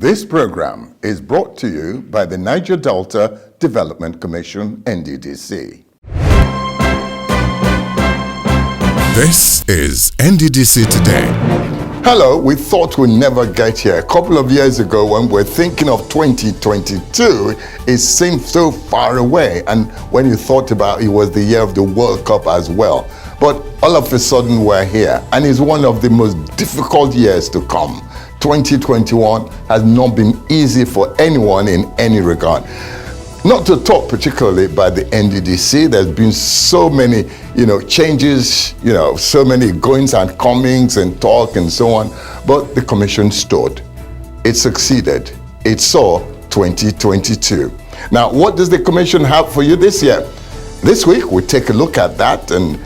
This program is brought to you by the Niger Delta Development Commission, NDDC. This is Nddc Today. Hello, we thought we'd never get here. A couple of years ago when we're thinking of 2022, it seemed so far away. And when you thought about it, was the year of the World Cup as well. But all of a sudden we're here, and it's one of the most difficult years to come. 2021 has not been easy for anyone in any regard. Not to talk particularly about the NDDC, there's been so many, changes, so many goings and comings and talk and so on. But the commission stood. It succeeded. It saw 2022. Now, what does the commission have for you this year? This week, we take a look at that and,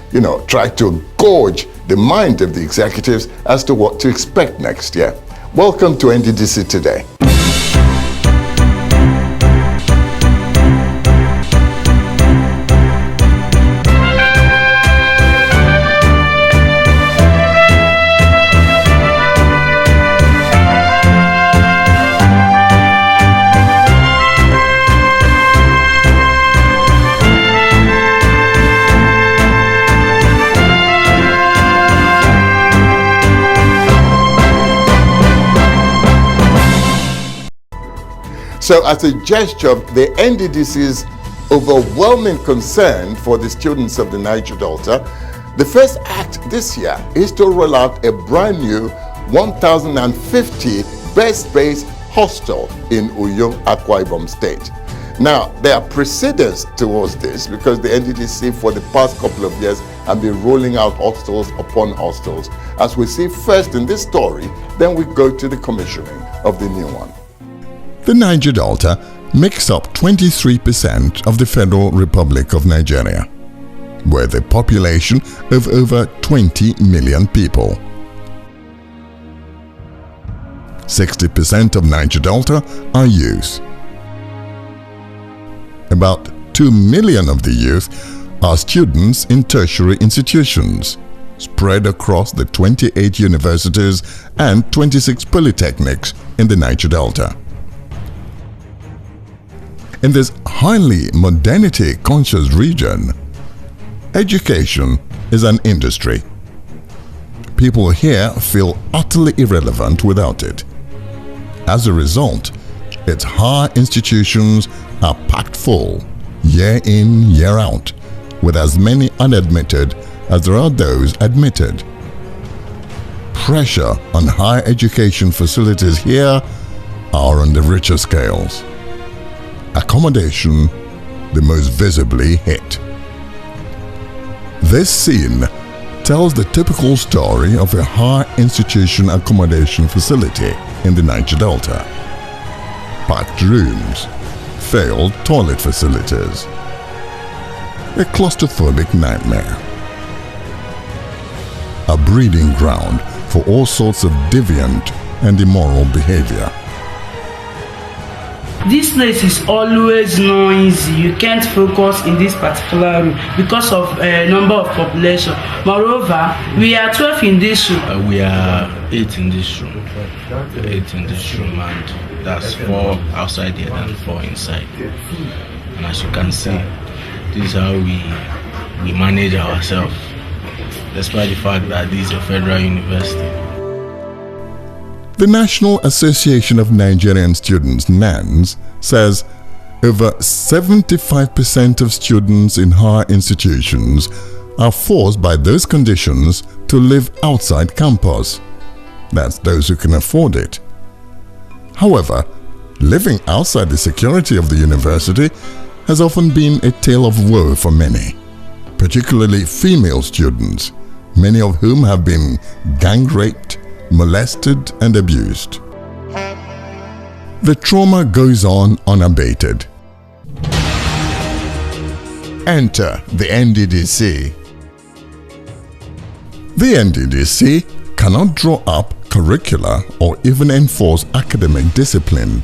try to gauge the mind of the executives as to what to expect next year. Welcome to Nddc Today. So as a gesture of the NDDC's overwhelming concern for the students of the Niger Delta, the first act this year is to roll out a brand new 1,050 bed space hostel in UNIUYO, Akwa Ibom State. Now, there are precedents towards this because the NDDC for the past couple of years have been rolling out hostels upon hostels. As we see first in this story, then we go to the commissioning of the new one. The Niger Delta makes up 23% of the Federal Republic of Nigeria, with a population of over 20 million people. 60% of Niger Delta are youth. About 2 million of the youth are students in tertiary institutions, spread across the 28 universities and 26 polytechnics in the Niger Delta. In this highly modernity-conscious region, education is an industry. People here feel utterly irrelevant without it. As a result, its higher institutions are packed full, year in, year out, with as many unadmitted as there are those admitted. Pressure on higher education facilities here are on the richer scales. Accommodation the most visibly hit. This scene tells the typical story of a higher institution accommodation facility in the Niger Delta. Packed rooms, failed toilet facilities. A claustrophobic nightmare. A breeding ground for all sorts of deviant and immoral behavior. This place is always noisy. You can't focus in this particular room because of number of population. Moreover, we are 12 in this room. We are 8 in this room. 8 in this room, and that's 4 outside here and 4 inside. And as you can see, this is how we manage ourselves, despite the fact that this is a federal university. The National Association of Nigerian Students, NANS, says over 75% of students in higher institutions are forced by those conditions to live outside campus. That's those who can afford it. However, living outside the security of the university has often been a tale of woe for many, particularly female students, many of whom have been gang-raped, molested and abused. The trauma goes on unabated. Enter the NDDC. The NDDC cannot draw up curricula or even enforce academic discipline,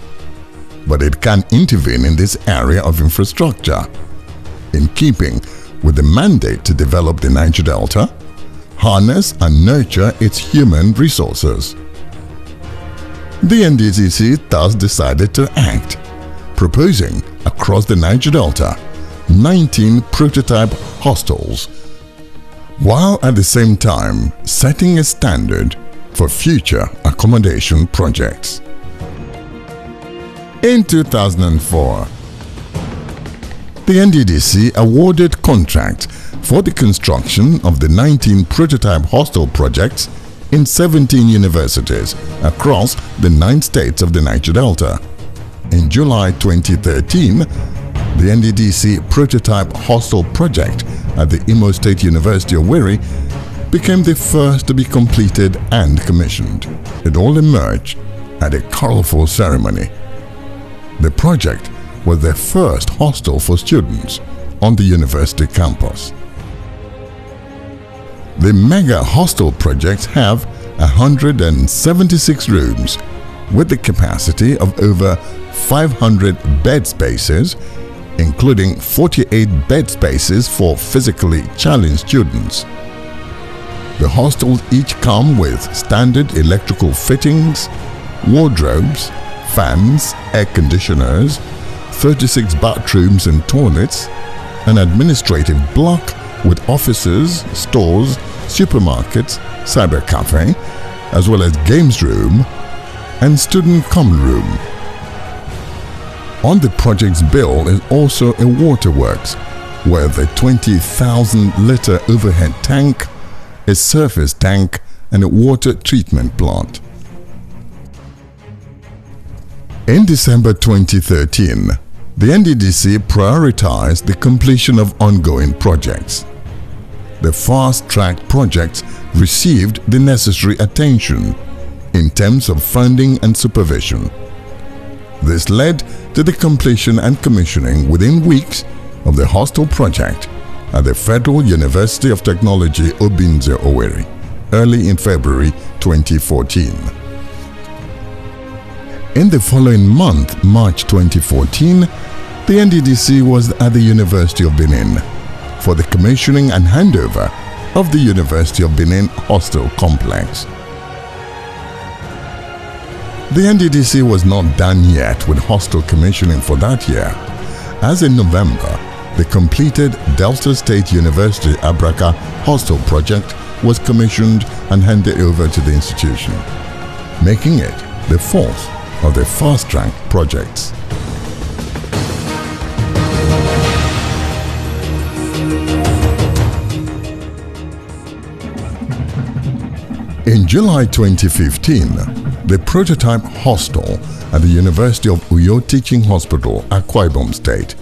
but it can intervene in this area of infrastructure, in keeping with the mandate to develop the Niger Delta, harness and nurture its human resources. The NDC thus decided to act, proposing across the Niger Delta 19 prototype hostels, while at the same time setting a standard for future accommodation projects. In 2004, the NDC awarded contract for the construction of the 19 prototype hostel projects in 17 universities across the 9 states of the Niger Delta. In July 2013, the NDC prototype hostel project at the Imo State University of Owerri became the first to be completed and commissioned. It all emerged at a colorful ceremony. The project was the first hostel for students on the university campus. The mega hostel projects have 176 rooms with the capacity of over 500 bed spaces, including 48 bed spaces for physically challenged students. The hostels each come with standard electrical fittings, wardrobes, fans, air conditioners, 36 bathrooms and toilets, an administrative block with offices, stores, supermarkets, cyber cafe, as well as games room and student common room. On the project's bill is also a waterworks with a 20,000-liter overhead tank, a surface tank, and a water treatment plant. In December 2013, the NDC prioritized the completion of ongoing projects. The fast-track projects received the necessary attention in terms of funding and supervision. This led to the completion and commissioning within weeks of the hostel project at the Federal University of Technology Obinze Owerri early in February 2014. In the following month, March 2014, the NDC was at the University of Benin for the commissioning and handover of the University of Benin hostel complex. The NDC was not done yet with hostel commissioning for that year, as in November, the completed Delta State University Abraka hostel project was commissioned and handed over to the institution, making it the fourth of the fast-track projects. In July 2015, the prototype hostel at the University of UNIUYO Teaching Hospital, Akwa Ibom State,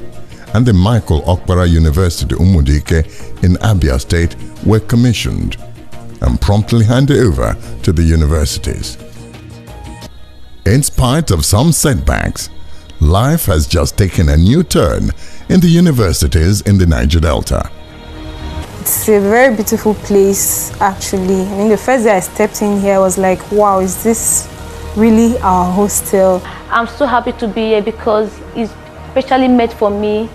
and the Michael Okpara University Umudike in Abia State were commissioned and promptly handed over to the universities. In spite of some setbacks, life has just taken a new turn in the universities in the Niger Delta. It's a very beautiful place, actually. I mean, the first day I stepped in here, I was like, wow, is this really our hostel? I'm so happy to be here because it's specially made for me.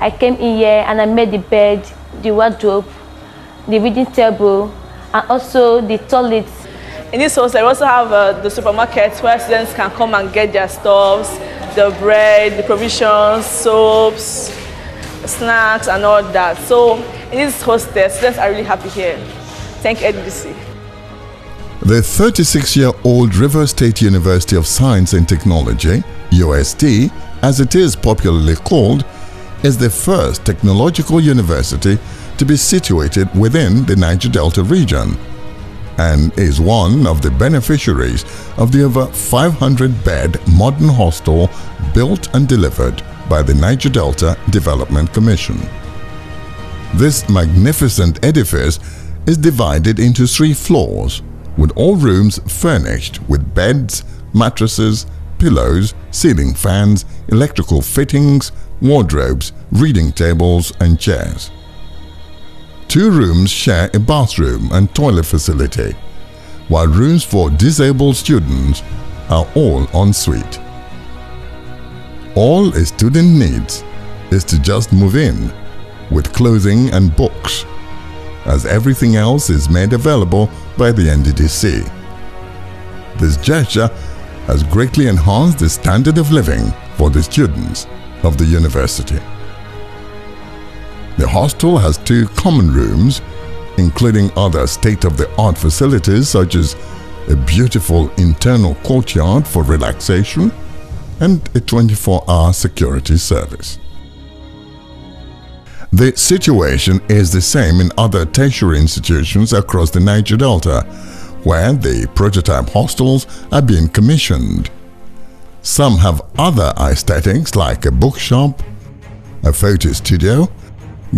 I came in here and I made the bed, the wardrobe, the reading table, and also the toilets. In this hostel, we also have the supermarket where students can come and get their stuffs, the bread, the provisions, soaps, snacks, and all that. So in this hostel, students are really happy here. Thank NDC. The 36-year-old River State University of Science and Technology, UST, as it is popularly called, is the first technological university to be situated within the Niger Delta region and is one of the beneficiaries of the over 500-bed modern hostel built and delivered by the Niger Delta Development Commission. This magnificent edifice is divided into 3 floors, with all rooms furnished with beds, mattresses, pillows, ceiling fans, electrical fittings, wardrobes, reading tables, and chairs. 2 rooms share a bathroom and toilet facility, while rooms for disabled students are all en suite. All a student needs is to just move in with clothing and books, as everything else is made available by the NDC. This gesture has greatly enhanced the standard of living for the students of the university. The hostel has 2 common rooms, including other state-of-the-art facilities such as a beautiful internal courtyard for relaxation and a 24-hour security service. The situation is the same in other tertiary institutions across the Niger Delta, where the prototype hostels are being commissioned. Some have other aesthetics like a bookshop, a photo studio,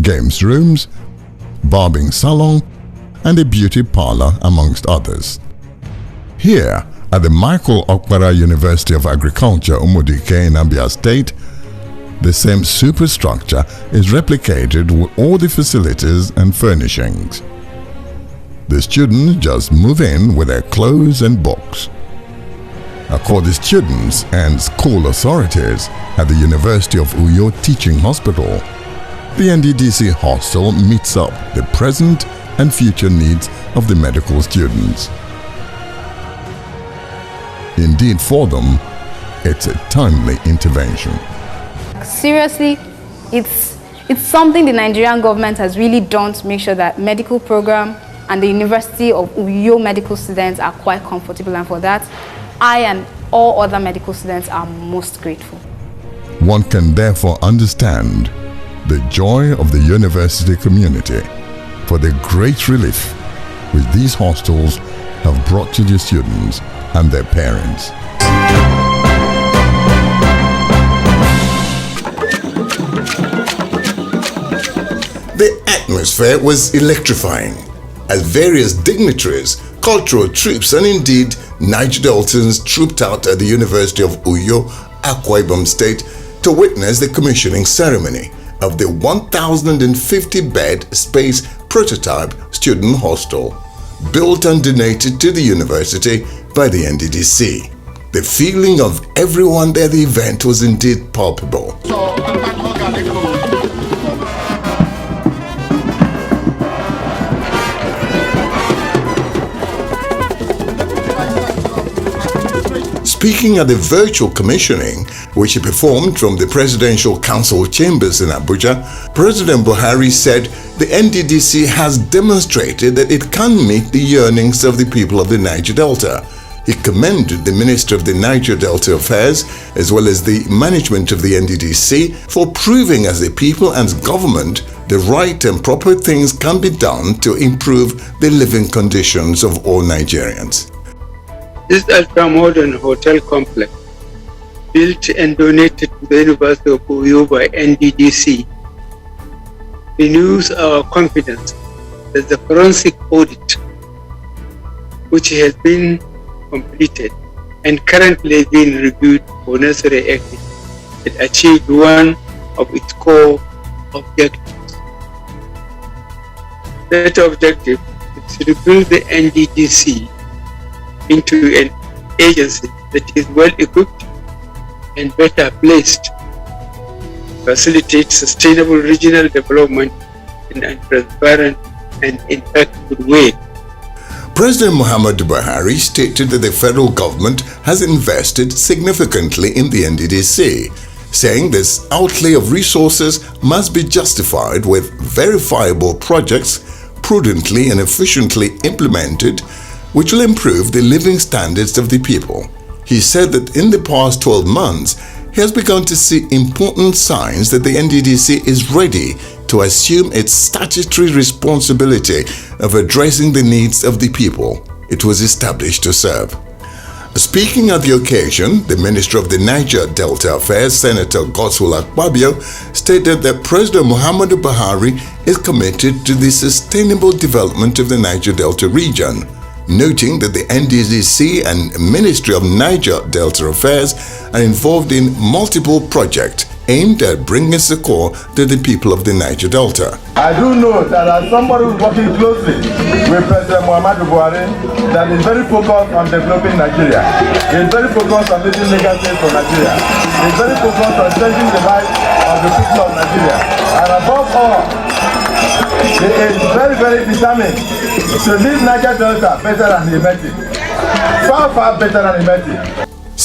games rooms, barbing salon, and a beauty parlor, amongst others. Here at the Michael Okpara University of Agriculture, Umudike in Abia State, the same superstructure is replicated with all the facilities and furnishings. The students just move in with their clothes and books. According to students and school authorities at the University of UNIUYO Teaching Hospital, the Nddc hostel meets up the present and future needs of the medical students. Indeed, for them, it's a timely intervention. Seriously, it's something the Nigerian government has really done to make sure that medical program and the University of UNIUYO medical students are quite comfortable, and for that, I and all other medical students are most grateful. One can therefore understand the joy of the university community for the great relief which these hostels have brought to the students and their parents. The atmosphere was electrifying as various dignitaries, cultural troops, and indeed Niger Deltans trooped out at the University of UNIUYO, Akwa Ibom State, to witness the commissioning ceremony of the 1,050-bed space prototype student hostel, built and donated to the university by the Nddc. The feeling of everyone there at the event was indeed palpable. Speaking at the virtual commissioning, which he performed from the Presidential Council Chambers in Abuja, President Buhari said the Nddc has demonstrated that it can meet the yearnings of the people of the Niger Delta. He commended the Minister of the Niger Delta Affairs as well as the management of the Nddc for proving as a people and government the right and proper things can be done to improve the living conditions of all Nigerians. This ultra-modern hotel complex, built and donated to the University of UNIUYO by Nddc, renews our confidence that the forensic audit, which has been completed and currently being reviewed for necessary action, it achieved one of its core objectives. That objective is to rebuild the Nddc into an agency that is well equipped and better placed to facilitate sustainable regional development in a transparent and impactful way. President Muhammadu Buhari stated that the federal government has invested significantly in the Nddc, saying this outlay of resources must be justified with verifiable projects prudently and efficiently implemented, which will improve the living standards of the people. He said that in the past 12 months, he has begun to see important signs that the Nddc is ready to assume its statutory responsibility of addressing the needs of the people it was established to serve. Speaking at the occasion, the Minister of the Niger Delta Affairs, Senator Godswill Akpabio, stated that President Muhammadu Buhari is committed to the sustainable development of the Niger Delta region, noting that the Nddc and Ministry of Niger Delta Affairs are involved in multiple projects aimed at bringing succor to the people of the Niger Delta. I do know that as somebody who is working closely with President Muhammadu Buhari, that is very focused on developing Nigeria. He is very focused on making legacy for Nigeria. He is very focused on changing the lives of the people of Nigeria. And above all, he is very, very determined to leave Niger Delta better than he met it. Far, far better than he met it.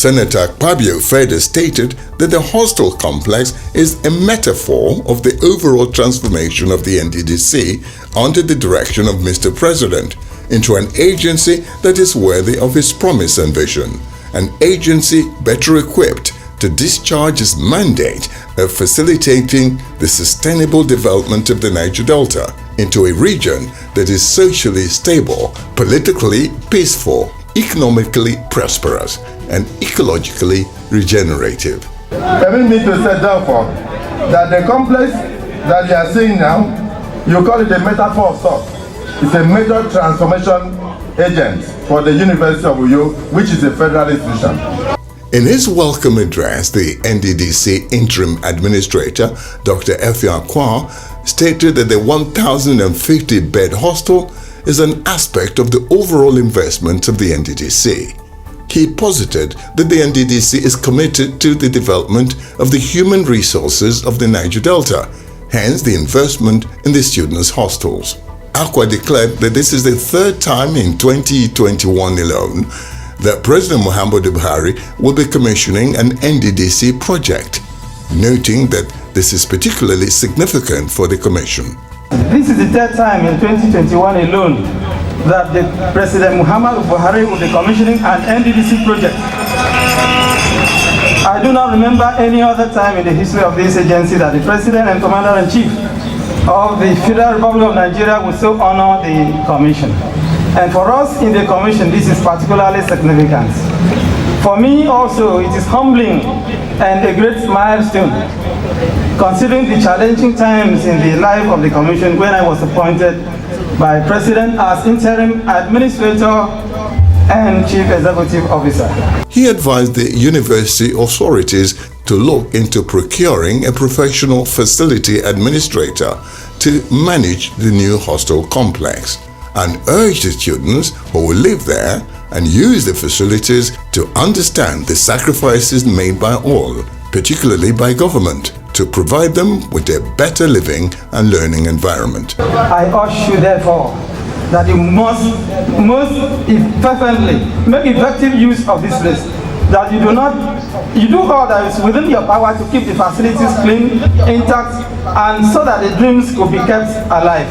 Senator Akpabio further stated that the hostel complex is a metaphor of the overall transformation of the NDDC under the direction of Mr. President into an agency that is worthy of his promise and vision, an agency better equipped to discharge its mandate of facilitating the sustainable development of the Niger Delta into a region that is socially stable, politically peaceful, economically prosperous, and ecologically regenerative. Permit me to set down for that the complex that you are seeing now, you call it a metaphor of sorts. It's a major transformation agent for the University of UNIUYO, which is a federal institution. In his welcome address, the NDDC Interim Administrator, Dr. Effiong Akwa, stated that the 1,050-bed hostel is an aspect of the overall investment of the NDDC. He posited that the NDDC is committed to the development of the human resources of the Niger Delta, hence the investment in the students' hostels. Akwa declared that this is the third time in 2021 alone that President Muhammadu Buhari will be commissioning an NDDC project, noting that this is particularly significant for the Commission. This is the third time in 2021 alone that the President Muhammadu Buhari will be commissioning an NDDC project. I do not remember any other time in the history of this agency that the President and Commander-in-Chief of the Federal Republic of Nigeria will so honor the Commission. And for us in the Commission, this is particularly significant. For me also, it is humbling and a great milestone, considering the challenging times in the life of the Commission when I was appointed by President as Interim Administrator and Chief Executive Officer. He advised the university authorities to look into procuring a professional facility administrator to manage the new hostel complex, and urged the students who will live there and use the facilities to understand the sacrifices made by all, particularly by government, to provide them with a better living and learning environment. I urge you therefore that you must fervently make effective use of this place, that you do all that is within your power to keep the facilities clean, intact, and so that the dreams could be kept alive.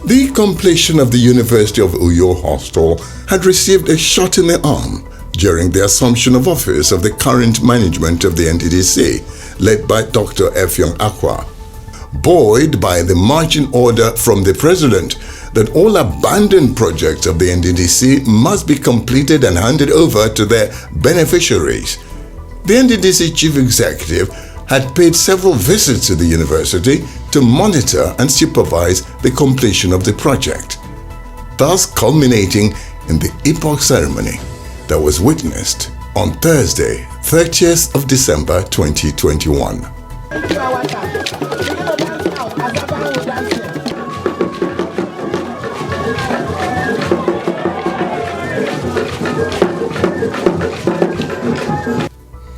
The completion of the University of UNIUYO hostel had received a shot in the arm during the assumption of office of the current management of the NDDC, led by Dr. Effiong Akwa. Buoyed by the marching order from the President that all abandoned projects of the NDDC must be completed and handed over to their beneficiaries, the NDDC Chief Executive had paid several visits to the university to monitor and supervise the completion of the project, thus culminating in the epoch ceremony that was witnessed on Thursday, 30th of December 2021.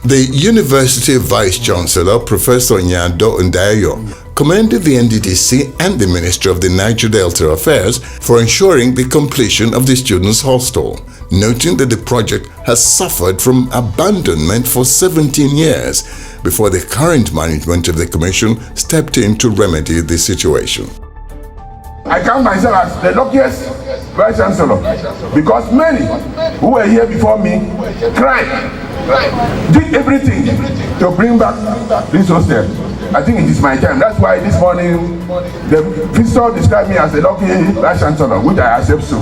The University Vice-Chancellor, Professor UNIUYO, commended the NDDC and the Ministry of the Niger Delta Affairs for ensuring the completion of the students' hostel, noting that the project has suffered from abandonment for 17 years before the current management of the Commission stepped in to remedy the situation. I count myself as the luckiest Vice Chancellor because many who were here before me cried, did everything to bring back this hostel. I think it is my time. That's why this morning the visitor described me as a lucky Vice Chancellor, which I accept so.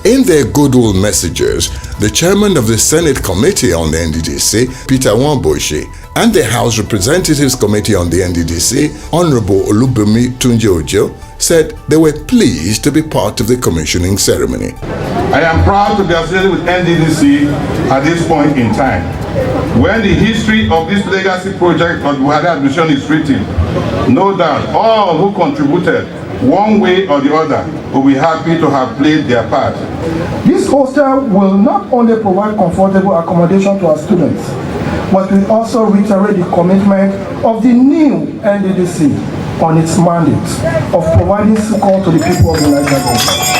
In their goodwill messages, the chairman of the Senate Committee on the NDDC, Peter Wamboshi, and the House Representatives Committee on the NDDC, Honorable Olubunmi Tunji-Ojo, said they were pleased to be part of the commissioning ceremony. I am proud to be associated with NDDC at this point in time. When the history of this legacy project of Buhari administration is written, no doubt all who contributed one way or the other will be happy to have played their part. This hostel will not only provide comfortable accommodation to our students, but will also reiterate the commitment of the new NDDC on its mandate of providing support to the people of the Niger Delta.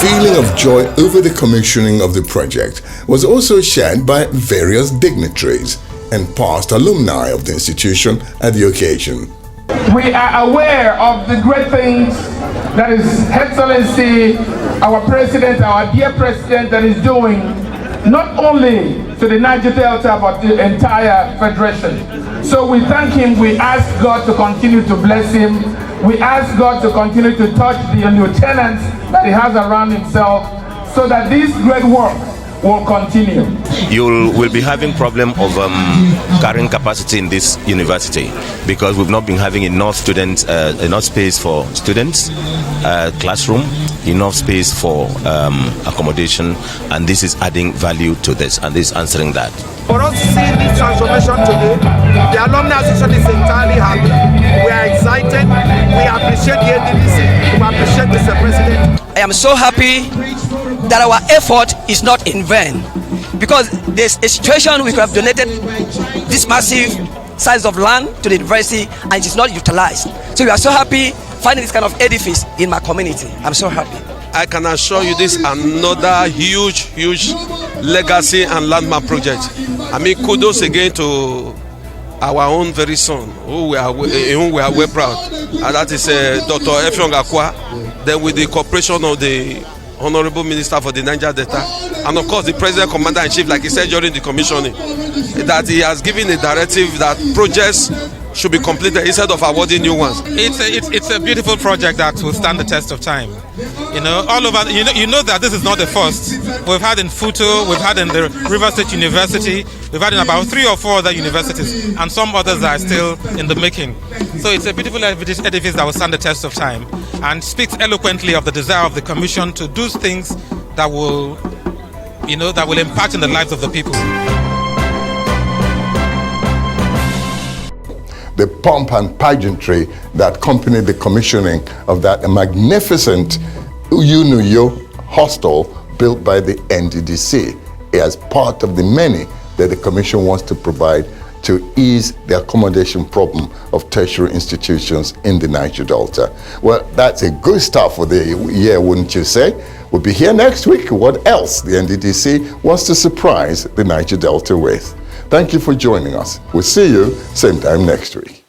feeling of joy over the commissioning of the project was also shared by various dignitaries and past alumni of the institution at the occasion. We are aware of the great things that His Excellency, our President, our dear President, that is doing, not only to the Niger Delta, but the entire Federation. So we thank him. We ask God to continue to bless him. We ask God to continue to touch the lieutenants that he has around himself, so that this great work will continue. You will be having problem of carrying capacity in this university because we've not been having enough students, enough space for students, classroom, enough space for accommodation, and this is adding value to this, and this is answering that. For us to see this transformation today, the Alumni Association is entirely happy. We are excited. We appreciate the Nddc. We appreciate Mr. President. I am so happy that our effort is not in vain, because there's a situation we could have donated this massive size of land to the university and it is not utilized. So we are so happy finding this kind of edifice in my community. I'm so happy. I can assure you this is another huge legacy and landmark project. I mean, kudos again to our own very son, whom we are well proud, and that is Dr. Effiong Akwa. Then with the cooperation of the Honorable Minister for the Niger Delta, and of course the President Commander-in-Chief, like he said during the commissioning, that he has given a directive that projects should be completed instead of awarding new ones. It's a beautiful project that will stand the test of time. You know, all over. You know that this is not the first. We've had in Futo, we've had in the River State University, we've had in about 3 or 4 other universities, and some others are still in the making. So it's a beautiful edifice that will stand the test of time, and speaks eloquently of the desire of the Commission to do things that will, that will impact in the lives of the people. The pomp and pageantry that accompanied the commissioning of that magnificent UNIUYO hostel built by the Nddc as part of the many that the Commission wants to provide to ease the accommodation problem of tertiary institutions in the Niger Delta. Well, that's a good start for the year, wouldn't you say? We'll be here next week. What else the Nddc wants to surprise the Niger Delta with. Thank you for joining us. We'll see you same time next week.